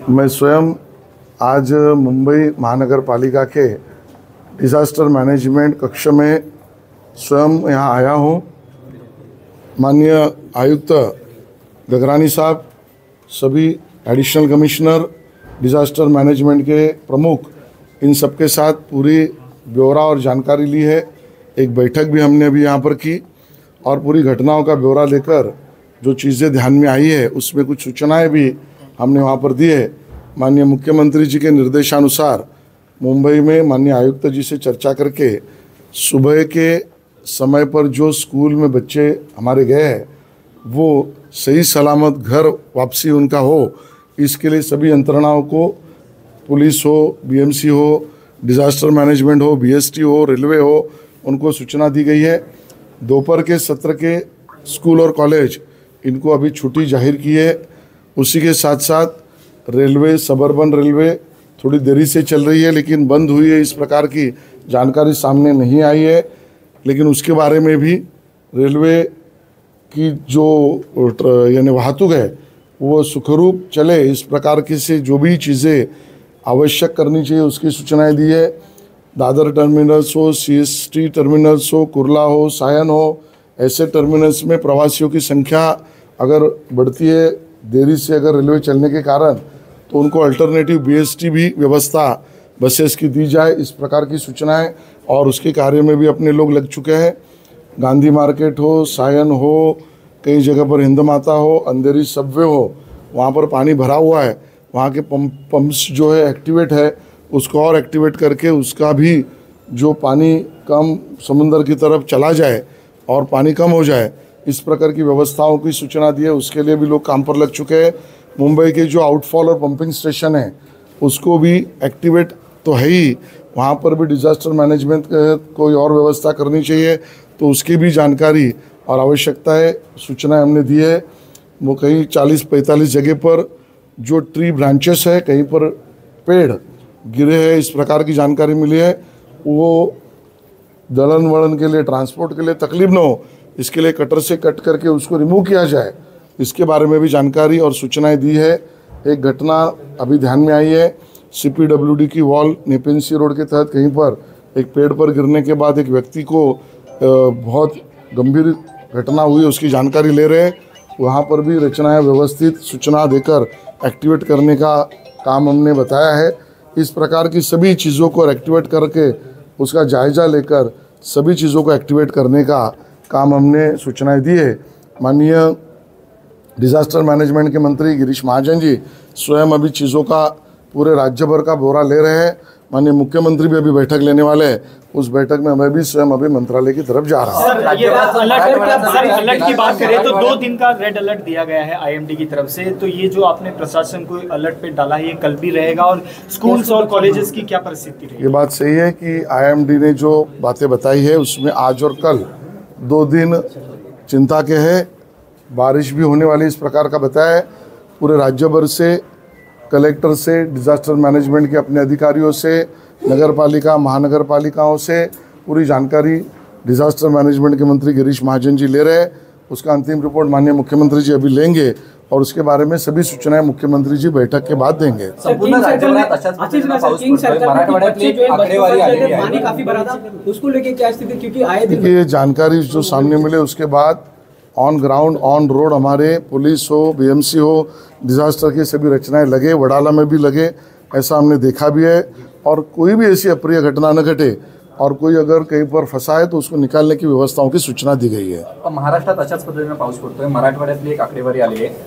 मैं स्वयं आज मुंबई महानगर पालिका के डिज़ास्टर मैनेजमेंट कक्ष में स्वयं यहाँ आया हूँ। माननीय आयुक्त गगरानी साहब, सभी एडिशनल कमिश्नर, डिज़ास्टर मैनेजमेंट के प्रमुख, इन सब के साथ पूरी ब्यौरा और जानकारी ली है। एक बैठक भी हमने अभी यहाँ पर की और पूरी घटनाओं का ब्यौरा लेकर जो चीज़ें ध्यान में आई है उसमें कुछ सूचनाएं भी हमने वहाँ पर दी है। माननीय मुख्यमंत्री जी के निर्देशानुसार मुंबई में माननीय आयुक्त जी से चर्चा करके सुबह के समय पर जो स्कूल में बच्चे हमारे गए हैं वो सही सलामत घर वापसी उनका हो, इसके लिए सभी यंत्रणाओं को, पुलिस हो, बीएमसी हो, डिज़ास्टर मैनेजमेंट हो, बीएसटी हो, रेलवे हो, उनको सूचना दी गई है। दोपहर के सत्र के स्कूल और कॉलेज इनको अभी छुट्टी जाहिर की है। उसी के साथ साथ रेलवे, सबअर्बन रेलवे थोड़ी देरी से चल रही है लेकिन बंद हुई है, इस प्रकार की जानकारी सामने नहीं आई है। लेकिन उसके बारे में भी रेलवे की जो यानी वाहतूक है वो सुखरूप चले, इस प्रकार की से जो भी चीज़ें आवश्यक करनी चाहिए उसकी सूचनाएं दी है। दादर टर्मिनल्स हो, सीएसटी टर्मिनल्स हो, कुर्ला हो, सायन हो, ऐसे टर्मिनल्स में प्रवासियों की संख्या अगर बढ़ती है देरी से अगर रेलवे चलने के कारण, तो उनको अल्टरनेटिव बीएसटी भी व्यवस्था बसेस की दी जाए, इस प्रकार की सूचनाएं। और उसके कार्य में भी अपने लोग लग चुके हैं। गांधी मार्केट हो, सायन हो, कई जगह पर हिंद माता हो, अंधेरी सबवे हो, वहाँ पर पानी भरा हुआ है, वहाँ के पंप्स जो है एक्टिवेट है, उसको और एक्टिवेट करके उसका भी जो पानी कम समुंदर की तरफ चला जाए और पानी कम हो जाए, इस प्रकार की व्यवस्थाओं की सूचना दी है। उसके लिए भी लोग काम पर लग चुके हैं। मुंबई के जो आउटफॉल और पंपिंग स्टेशन है उसको भी एक्टिवेट तो है ही, वहाँ पर भी डिज़ास्टर मैनेजमेंट कोई और व्यवस्था करनी चाहिए, तो उसकी भी जानकारी और आवश्यकता है, सूचनाएं हमने दी है। वो कहीं 40-45 जगह पर जो ट्री ब्रांचेस है, कहीं पर पेड़ गिरे हैं, इस प्रकार की जानकारी मिली है। वो दलन वलन के लिए, ट्रांसपोर्ट के लिए तकलीफ न हो, इसके लिए कटर से कट करके उसको रिमूव किया जाए, इसके बारे में भी जानकारी और सूचनाएं दी है। एक घटना अभी ध्यान में आई है, सीपीडब्ल्यूडी की वॉल नेपेंसी रोड के तहत कहीं पर एक पेड़ पर गिरने के बाद एक व्यक्ति को बहुत गंभीर घटना हुई, उसकी जानकारी ले रहे हैं। वहाँ पर भी रचनाएं व्यवस्थित सूचना देकर एक्टिवेट करने का काम हमने बताया है। इस प्रकार की सभी चीज़ों को एक्टिवेट करके उसका जायज़ा लेकर सभी चीज़ों को एक्टिवेट करने का काम हमने सूचनाएं दी है। माननीय डिज़ास्टर मैनेजमेंट के मंत्री गिरीश महाजन जी स्वयं अभी चीज़ों का पूरे राज्य भर का ब्यौरा ले रहे हैं। माननीय मुख्यमंत्री भी अभी बैठक लेने वाले हैं, उस बैठक में मैं भी स्वयं अभी मंत्रालय की तरफ जा रहा हूँ। ये अलर्ट की बात करें तो 2 दिन का रेड अलर्ट दिया गया है आईएमडी की तरफ से, तो ये जो आपने प्रशासन को अलर्ट पे डाला है ये कल भी रहेगा, और स्कूल्स और कॉलेजेस की क्या परिस्थिति रहेगी? ये बात सही है कि आईएमडी ने जो बातें बताई है उसमें आज और कल 2 दिन चिंता के हैं, बारिश भी होने वाली, इस प्रकार का बताया है। पूरे राज्य भर से, कलेक्टर से, डिज़ास्टर मैनेजमेंट के अपने अधिकारियों से, नगर पालिका, महानगर पालिकाओं से पूरी जानकारी डिज़ास्टर मैनेजमेंट के मंत्री गिरीश महाजन जी ले रहे हैं। उसका अंतिम रिपोर्ट माननीय मुख्यमंत्री जी अभी लेंगे और उसके बारे में सभी सूचनाएं मुख्यमंत्री जी बैठक के बाद देंगे। देखिए, जानकारी जो सामने मिले उसके बाद ऑन ग्राउंड, ऑन रोड हमारे पुलिस हो, बीएमसी हो, डिज़ास्टर की सभी रचनाएं लगे, वडाला में भी लगे, ऐसा हमने देखा भी है। और कोई भी ऐसी अप्रिय घटना न घटे और कोई अगर कहीं पर फंसा है तो उसको निकालने की व्यवस्थाओं की सूचना दी गई है। महाराष्ट्रात अशाच पद्धतीने पाऊस पडतोय, मराठवाड्यातली एक आकडेवारी आली आहे।